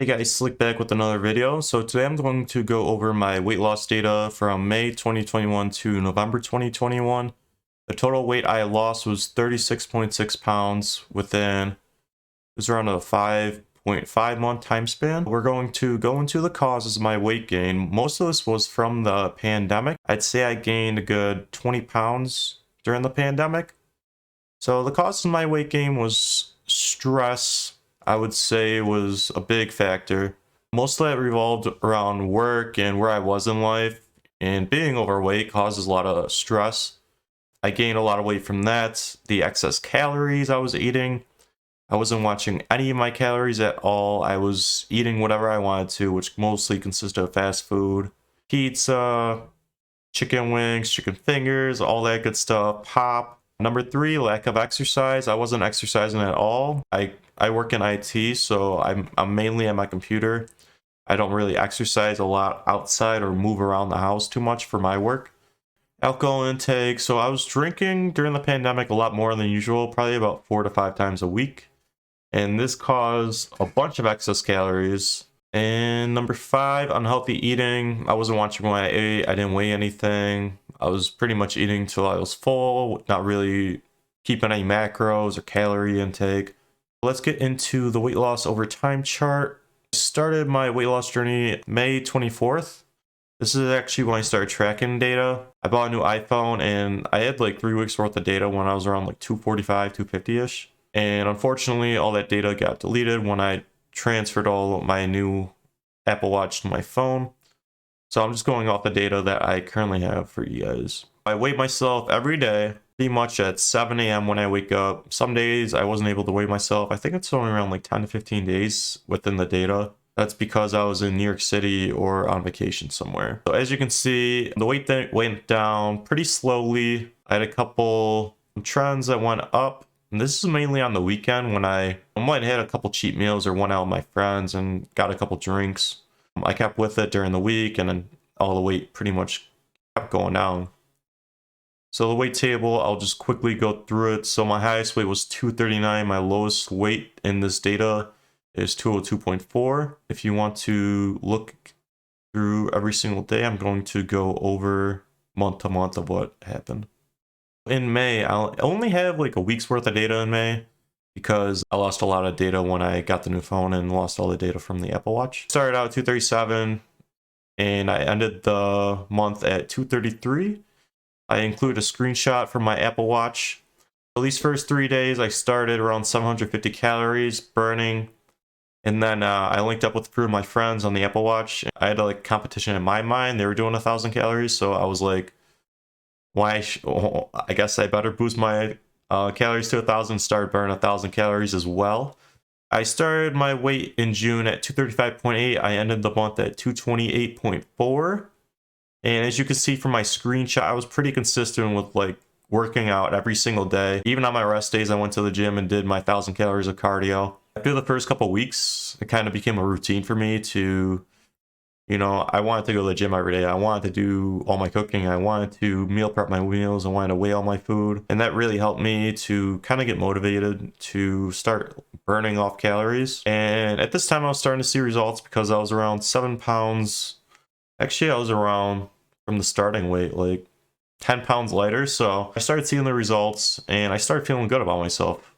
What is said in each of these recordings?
Hey guys, Slick back with another video. So today I'm going to go over my weight loss data from May 2021 to November 2021. The total weight I lost was 36.6 pounds within, it was around a 5.5 month time span. We're going to go into the causes of my weight gain. Most of this was from the pandemic. I'd say I gained a good 20 pounds during the pandemic. So the cause of my weight gain was stress. I would say was a big factor. Most of that revolved around work and where I was in life, and being overweight causes a lot of stress. I gained a lot of weight from that. The excess calories I was eating, I wasn't watching any of my calories at all. I was eating whatever I wanted to, which mostly consisted of fast food, pizza, chicken wings, chicken fingers, all that good stuff, pop. Number three, lack of exercise. I wasn't exercising at all. I work in IT, so I'm mainly at my computer. I don't really exercise a lot outside or move around the house too much for my work. Alcohol intake. So I was drinking during the pandemic a lot more than usual, probably about 4 to 5 times a week. And this caused a bunch of excess calories. And number five, unhealthy eating. I wasn't watching what I ate. I didn't weigh anything. I was pretty much eating till I was full, not really keeping any macros or calorie intake. Let's get into the weight loss over time chart. I started my weight loss journey May 24th. This is actually when I started tracking data. I bought a new iPhone and I had like 3 weeks worth of data when I was around like 245, 250-ish. And unfortunately, all that data got deleted when I transferred all my new Apple Watch to my phone. So I'm just going off the data that I currently have for you guys. I weigh myself every day, pretty much at 7 a.m. when I wake up. Some days I wasn't able to weigh myself. I think it's only around like 10 to 15 days within the data. That's because I was in New York City or on vacation somewhere. So as you can see, the weight went down pretty slowly. I had a couple trends that went up. And this is mainly on the weekend when I might have had a couple cheat meals or went out with my friends and got a couple drinks. I kept with it during the week, and then all the weight pretty much kept going down. So the weight table, I'll just quickly go through it. So my highest weight was 239. My lowest weight in this data is 202.4. If you want to look through every single day, I'm going to go over month to month of what happened. In May, I'll only have like a week's worth of data in May because I lost a lot of data when I got the new phone and lost all the data from the Apple Watch. Started out at 237 and I ended the month at 233. I include a screenshot from my Apple Watch. So these first 3 days, I started around 750 calories burning. And then I linked up with a few of my friends on the Apple Watch. I had a like competition in my mind. They were doing 1,000 calories. So I was like, I guess I better boost my calories to 1,000, start burning 1,000 calories as well. I started my weight in June at 235.8. I ended the month at 228.4. And as you can see from my screenshot, I was pretty consistent with like working out every single day. Even on my rest days, I went to the gym and did my 1,000 calories of cardio. After the first couple weeks, it kind of became a routine for me to, I wanted to go to the gym every day. I wanted to do all my cooking. I wanted to meal prep my meals. I wanted to weigh all my food. And that really helped me to kind of get motivated to start burning off calories. And at this time, I was starting to see results because I was around 7 pounds. Actually, I was around from the starting weight, like 10 pounds lighter. So I started seeing the results and I started feeling good about myself.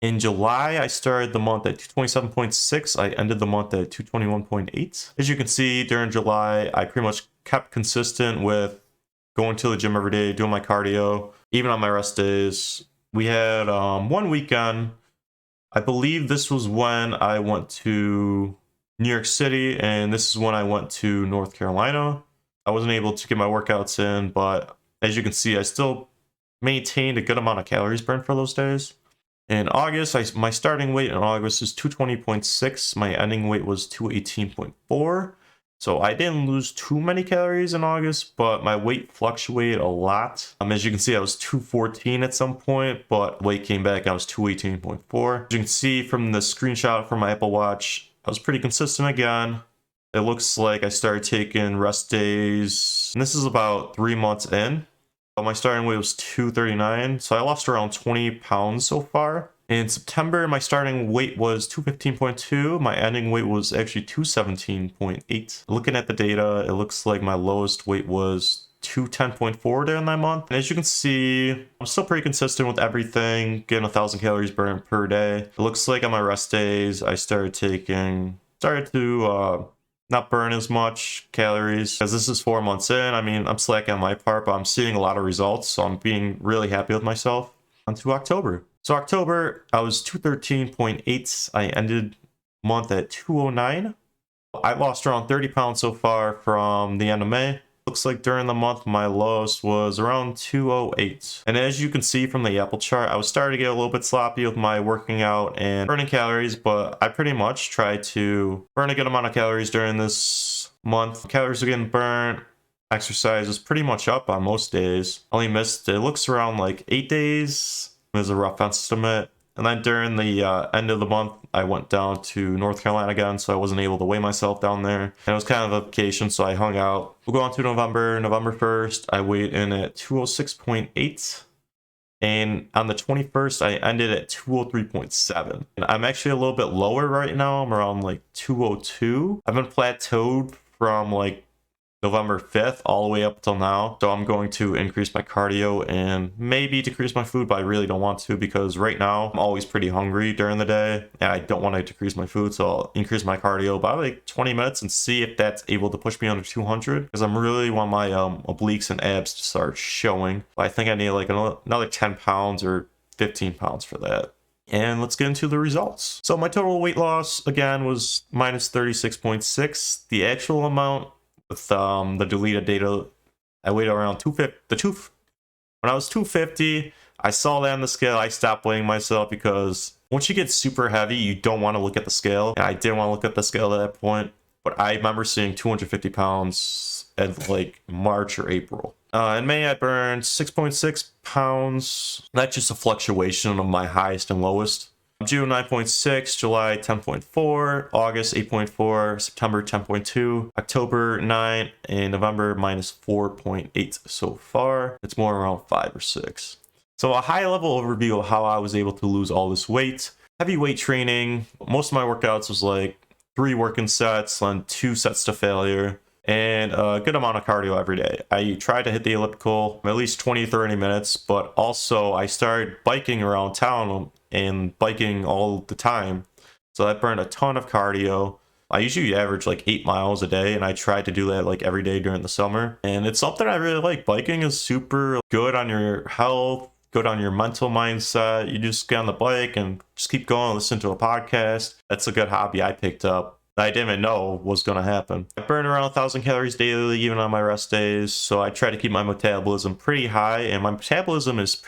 In July, I started the month at 227.6. I ended the month at 221.8. As you can see, during July, I pretty much kept consistent with going to the gym every day, doing my cardio, even on my rest days. We had one weekend, I believe this was when I went to New York City, and this is when I went to North Carolina. I wasn't able to get my workouts in, but as you can see, I still maintained a good amount of calories burned for those days. In August, my starting weight in August is 220.6. My ending weight was 218.4. So I didn't lose too many calories in August, but my weight fluctuated a lot. As you can see, I was 214 at some point, but weight came back, I was 218.4. As you can see from the screenshot from my Apple Watch, I was pretty consistent again. It looks like I started taking rest days, and this is about 3 months in. My starting weight was 239, so I lost around 20 pounds so far. In September, my starting weight was 215.2. My ending weight was actually 217.8. Looking at the data, it looks like my lowest weight was 210.4 during that month. And as you can see, I'm still pretty consistent with everything, getting 1,000 calories burned per day. It looks like on my rest days, I started to not burn as much calories, because this is 4 months in. I mean, I'm slacking on my part, but I'm seeing a lot of results, so I'm being really happy with myself. On to October. So October, I was 213.8. I ended month at 209. I lost around 30 pounds so far from the end of May. Looks like during the month, my lowest was around 208. And as you can see from the Apple chart, I was starting to get a little bit sloppy with my working out and burning calories, but I pretty much tried to burn a good amount of calories during this month. Calories are getting burnt. Exercise is pretty much up on most days. Only missed, it looks around like 8 days. It was a rough estimate. And then during the end of the month, I went down to North Carolina again, so I wasn't able to weigh myself down there. And it was kind of a vacation, so I hung out. We'll go on to November. November 1st, I weighed in at 206.8. And on the 21st, I ended at 203.7. And I'm actually a little bit lower right now. I'm around like 202. I've been plateaued from like November 5th all the way up till now. So I'm going to increase my cardio and maybe decrease my food, but I really don't want to, because right now I'm always pretty hungry during the day and I don't want to decrease my food. So I'll increase my cardio by like 20 minutes and see if that's able to push me under 200, because I'm really want my obliques and abs to start showing. But I think I need like another 10 pounds or 15 pounds for that. And let's get into the results. So my total weight loss again was minus 36.6. The actual amount with the deleted data, I weighed around 250. When I was 250, I saw that on the scale. I stopped weighing myself, because once you get super heavy, you don't want to look at the scale. And I didn't want to look at the scale at that point. But I remember seeing 250 pounds at like March or April. In May, I burned 6.6 pounds. That's just a fluctuation of my highest and lowest. June 9.6, July 10.4, August 8.4, September 10.2, October 9, and November minus 4.8 so far. It's more around 5 or 6. So a high level overview of how I was able to lose all this weight. Heavy weight training. Most of my workouts was like 3 working sets and 2 sets to failure, and a good amount of cardio every day. I tried to hit the elliptical at least 20-30 minutes, but also I started biking around town and biking all the time. So that burned a ton of cardio. I usually average like 8 miles a day, and I tried to do that like every day during the summer. And it's something I really like. Biking is super good on your health, good on your mental mindset. You just get on the bike and just keep going, listen to a podcast. That's a good hobby I picked up that I didn't even know was going to happen. I burn around 1,000 calories daily, even on my rest days. So I try to keep my metabolism pretty high, and my metabolism is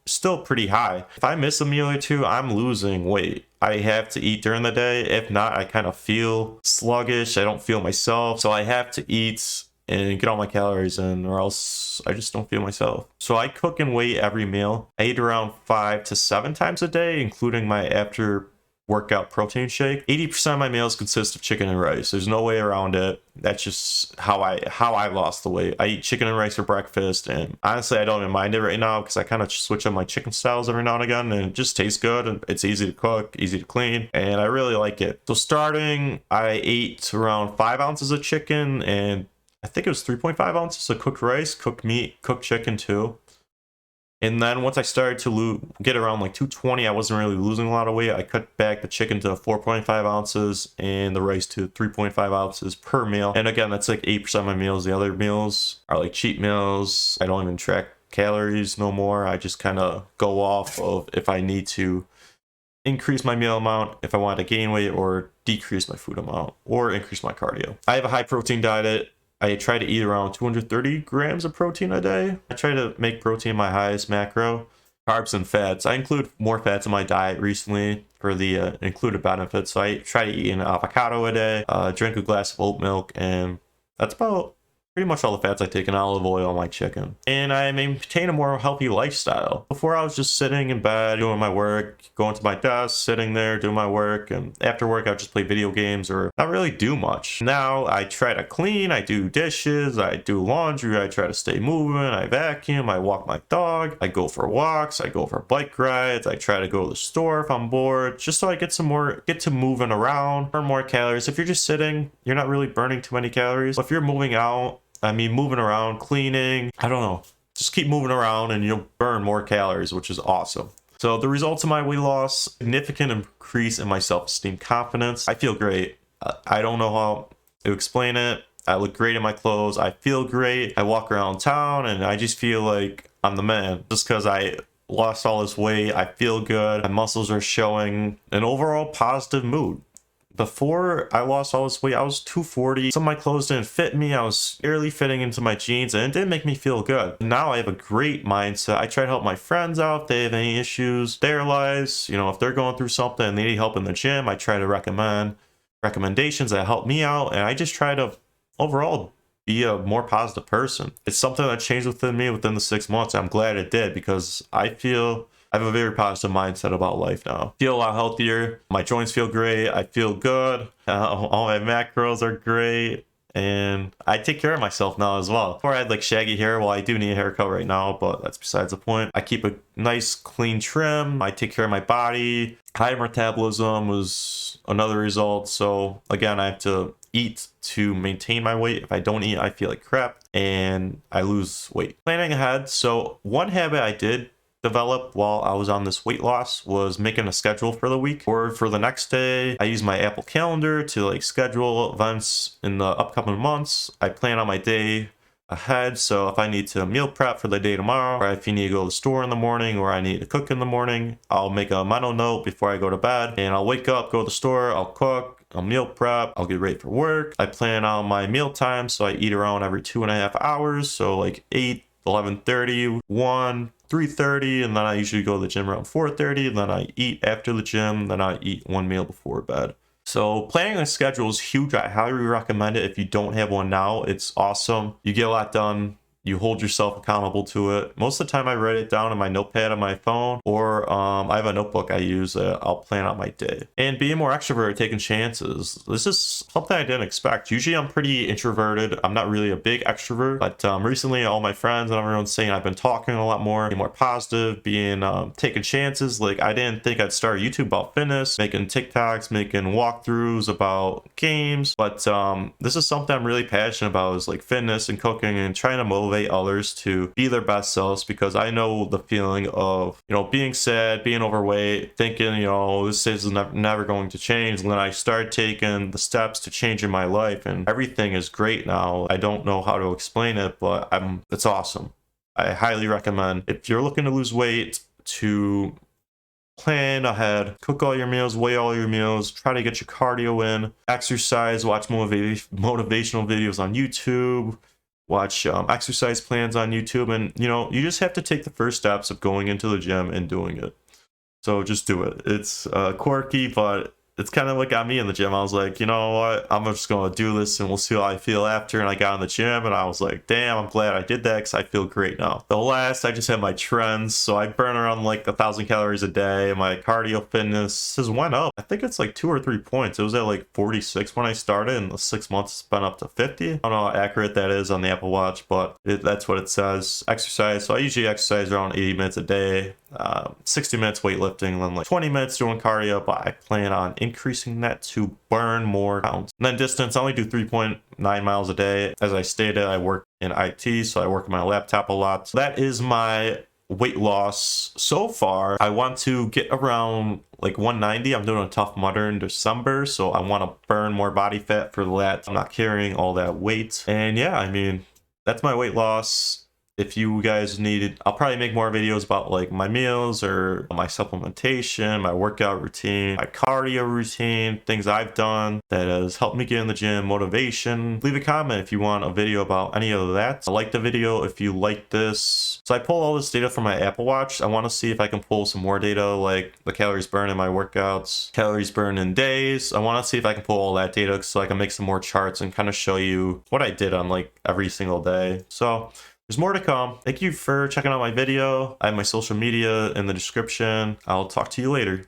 still pretty high. If I miss a meal or two, I'm losing weight. I have to eat during the day. If not, I kind of feel sluggish. I don't feel myself. So I have to eat and get all my calories in, or else I just don't feel myself. So I cook and weigh every meal. I eat around 5 to 7 times a day, including my after workout protein shake. 80% of my meals consist of chicken and rice. There's no way around it. That's just how I lost the weight. I eat chicken and rice for breakfast, and honestly, I don't even mind it right now, because I kind of switch up my chicken styles every now and again, and it just tastes good, and it's easy to cook, easy to clean, and I really like it. So starting, I ate around 5 ounces of chicken, and I think it was 3.5 ounces of cooked rice, cooked meat, cooked chicken too. And then once I started to get around like 220, I wasn't really losing a lot of weight. I cut back the chicken to 4.5 ounces and the rice to 3.5 ounces per meal. And again, that's like 8% of my meals. The other meals are like cheat meals. I don't even track calories no more. I just kind of go off of if I need to increase my meal amount, if I want to gain weight, or decrease my food amount, or increase my cardio. I have a high protein diet. I try to eat around 230 grams of protein a day. I try to make protein my highest macro. Carbs and fats. I include more fats in my diet recently for the included benefits. So I try to eat an avocado a day, drink a glass of oat milk, and that's about pretty much all the fats I take in olive oil on my chicken. And I maintain a more healthy lifestyle. Before I was just sitting in bed, doing my work, going to my desk, sitting there, doing my work. And after work, I would just play video games or not really do much. Now I try to clean, I do dishes, I do laundry, I try to stay moving, I vacuum, I walk my dog, I go for walks, I go for bike rides, I try to go to the store if I'm bored, just so I get to moving around, burn more calories. If you're just sitting, you're not really burning too many calories. But if you're moving out, moving around, cleaning, I don't know, just keep moving around and you'll burn more calories, which is awesome. So the results of my weight loss: significant increase in my self-esteem, confidence. I feel great. I don't know how to explain it. I look great in my clothes. I feel great. I walk around town and I just feel like I'm the man. Just because I lost all this weight, I feel good. My muscles are showing an overall positive mood. Before I lost all this weight, I was 240. Some of my clothes didn't fit me. I was barely fitting into my jeans and it didn't make me feel good. Now I have a great mindset. I try to help my friends out if they have any issues, their lives. You know, if they're going through something and they need help in the gym, I try to recommend recommendations that help me out. And I just try to overall be a more positive person. It's something that changed within me within the 6 months. I'm glad it did because I feel I have a very positive mindset about life now. I feel a lot healthier. My joints feel great. I feel good. All my macros are great. And I take care of myself now as well. Before I had like shaggy hair. Well, I do need a haircut right now, but that's besides the point. I keep a nice clean trim. I take care of my body. High metabolism was another result. So again, I have to eat to maintain my weight. If I don't eat, I feel like crap and I lose weight. Planning ahead. So one habit I did develop while I was on this weight loss was making a schedule for the week or for the next day. I use my Apple Calendar to like schedule events in the upcoming months. I plan on my day ahead, so if I need to meal prep for the day tomorrow, or if you need to go to the store in the morning, or I need to cook in the morning, I'll make a mental note before I go to bed and I'll wake up, go to the store, I'll cook, I'll meal prep, I'll get ready for work. I plan on my meal time, so I eat around every 2.5 hours, so like 8, 11:30, 1, 3:30, and then I usually go to the gym around 4:30, and then I eat after the gym, then I eat one meal before bed. So planning a schedule is huge. I highly recommend it. If you don't have one now, it's awesome. You get a lot done. You hold yourself accountable to it. Most of the time I write it down in my notepad on my phone, or I have a notebook I use. I'll plan out my day. And being more extroverted, taking chances. This is something I didn't expect. Usually I'm pretty introverted. I'm not really a big extrovert, but recently all my friends and everyone's saying I've been talking a lot more, being more positive, being taking chances. Like I didn't think I'd start YouTube about fitness, making TikToks, making walkthroughs about games, but this is something I'm really passionate about, is like fitness and cooking and trying to motivate others to be their best selves, because I know the feeling of, you know, being sad, being overweight, thinking, you know, this is never going to change. And then I start taking the steps to changing my life and everything is great now. I don't know how to explain it, but it's awesome. I highly recommend, if you're looking to lose weight, to plan ahead, cook all your meals, weigh all your meals, try to get your cardio in, exercise, watch motivational videos on YouTube, watch exercise plans on YouTube, and you know, you just have to take the first steps of going into the gym and doing it. So just do it. It's quirky, but it's kind of what got me in the gym. I was like, you know what, I'm just going to do this and we'll see how I feel after. And I got in the gym and I was like, damn, I'm glad I did that because I feel great now. The last, I just had my trends. So I burn around like 1,000 calories a day. My cardio fitness has went up. I think it's like 2 or 3 points. It was at like 46 when I started, and the 6 months it's been up to 50. I don't know how accurate that is on the Apple Watch, but that's what it says. Exercise. So I usually exercise around 80 minutes a day. 60 minutes weightlifting, and then like 20 minutes doing cardio, but I plan on increasing that to burn more pounds. And then distance, I only do 3.9 miles a day. As I stated, I work in IT, so I work on my laptop a lot. So that is my weight loss so far. I want to get around like 190. I'm doing a Tough Mudder in December, so I want to burn more body fat for that. I'm not carrying all that weight. And yeah, I mean, that's my weight loss. If you guys needed, I'll probably make more videos about like my meals or my supplementation, my workout routine, my cardio routine, things I've done that has helped me get in the gym, motivation. Leave a comment if you want a video about any of that. Like the video if you like this. So I pull all this data from my Apple Watch. I want to see if I can pull some more data like the calories burned in my workouts, calories burned in days. I want to see if I can pull all that data so I can make some more charts and kind of show you what I did on like every single day. So there's more to come. Thank you for checking out my video. I have my social media in the description. I'll talk to you later.